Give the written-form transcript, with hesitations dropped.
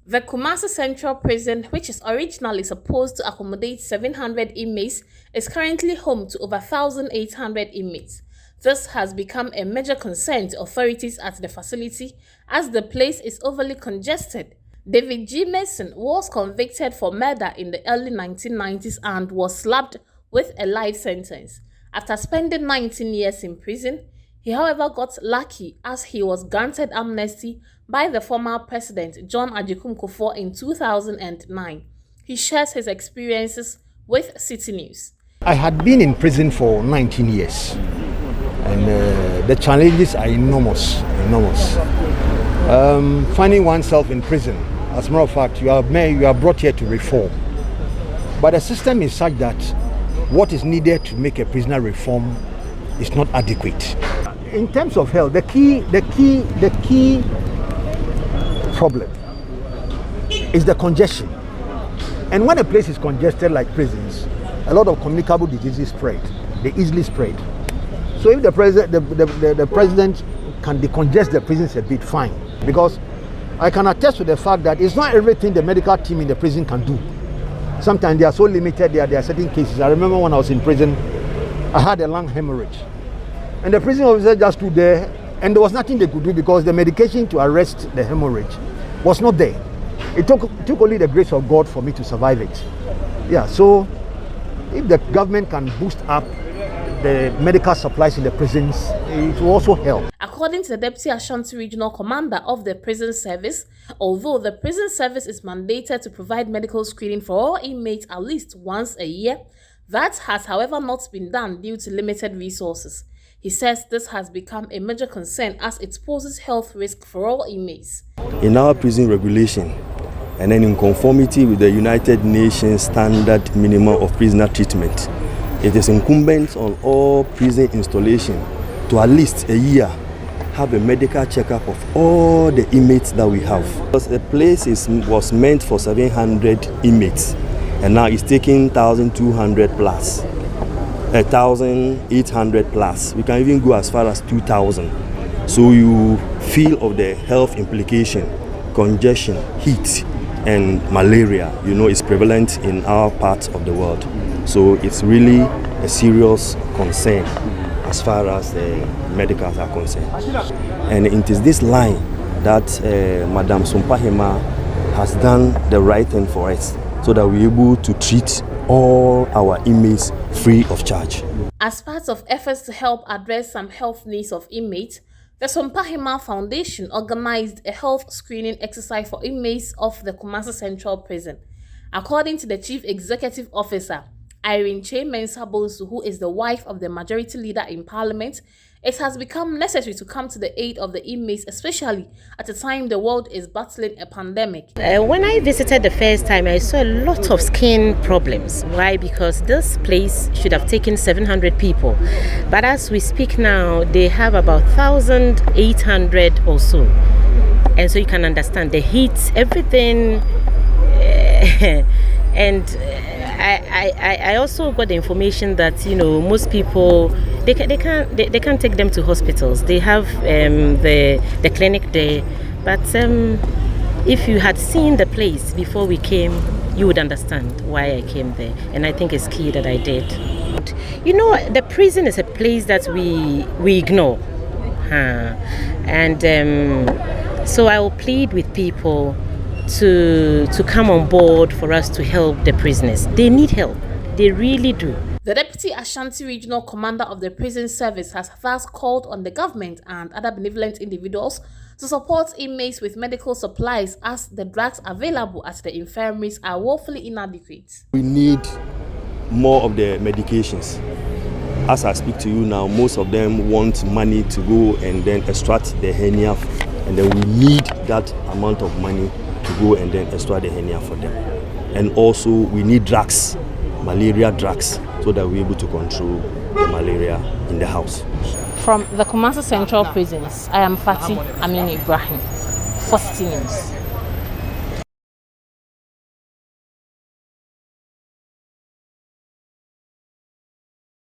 The Kumasi Central Prison, which is originally supposed to accommodate 700 inmates, is currently home to over 1,800 inmates. This has become a major concern to authorities at the facility as the place is overly congested. David G. Mason was convicted for murder in the early 1990s and was slapped with a life sentence. After spending 19 years in prison, he however got lucky as he was granted amnesty by the former president John Agyekum Kufuor in 2009. He shares his experiences with City News. I had been in prison for 19 years and the challenges are enormous. Finding oneself in prison, as a matter of fact, you are brought here to reform. But the system is such that what is needed to make a prisoner reform is not adequate. In terms of health, the key problem is the congestion. And when a place is congested like prisons, a lot of communicable diseases spread. They easily spread. So if the president can decongest the prisons a bit, fine. Because I can attest to the fact that it's not everything the medical team in the prison can do. Sometimes they are so limited, there are certain cases. I remember when I was in prison, I had a lung hemorrhage. And the prison officer just stood there and there was nothing they could do because the medication to arrest the hemorrhage was not there. It took only the grace of God for me to survive it. Yeah, so if the government can boost up the medical supplies in the prisons, it will also help. According to the Deputy Ashanti Regional Commander of the Prison Service, although the prison service is mandated to provide medical screening for all inmates at least once a year, that has however not been done due to limited resources. He says this has become a major concern as it poses health risk for all inmates. In our prison regulation, and then in conformity with the United Nations Standard Minimum of Prisoner Treatment, it is incumbent on all prison installation to at least a year have a medical checkup of all the inmates that we have. Because the place was meant for 700 inmates and now it's taking 1,200 plus, 1,800 plus. We can even go as far as 2,000. So you feel of the health implication, congestion, heat and malaria, is prevalent in our part of the world. So it's really a serious concern as far as the medicals are concerned. And it is this line that Madam Sumpahema has done the right thing for us so that we're able to treat all our inmates free of charge. As part of efforts to help address some health needs of inmates, the Sumpahema Foundation organized a health screening exercise for inmates of the Kumasi Central Prison. According to the Chief Executive Officer, Irene Mensah Bonsu, who is the wife of the majority leader in Parliament, it has become necessary to come to the aid of the inmates, especially at a time the world is battling a pandemic. When I visited the first time, I saw a lot of skin problems. Why? Because this place should have taken 700 people. But as we speak now, they have about 1,800 or so. And so you can understand the heat, everything. And I also got the information that most people they can't take them to hospitals. They have the clinic there, but if you had seen the place before we came, you would understand why I came there, and I think it's key that I did. The prison is a place that we ignore, and so I will plead with people to come on board for us to help the prisoners. They need help. They really do. The Deputy Ashanti Regional Commander of the Prison Service has thus called on the government and other benevolent individuals to support inmates with medical supplies as the drugs available at the infirmaries are woefully inadequate. We need more of the medications. As I speak to you now, most of them want money to go and then extract the hernia, and then we need that amount of money to go and then extract the hernia for them. And also we need drugs, malaria drugs, so that we're able to control the malaria in the house. From the Kumasi Central Prisons, I am Fatih Amin Ibrahim for City News.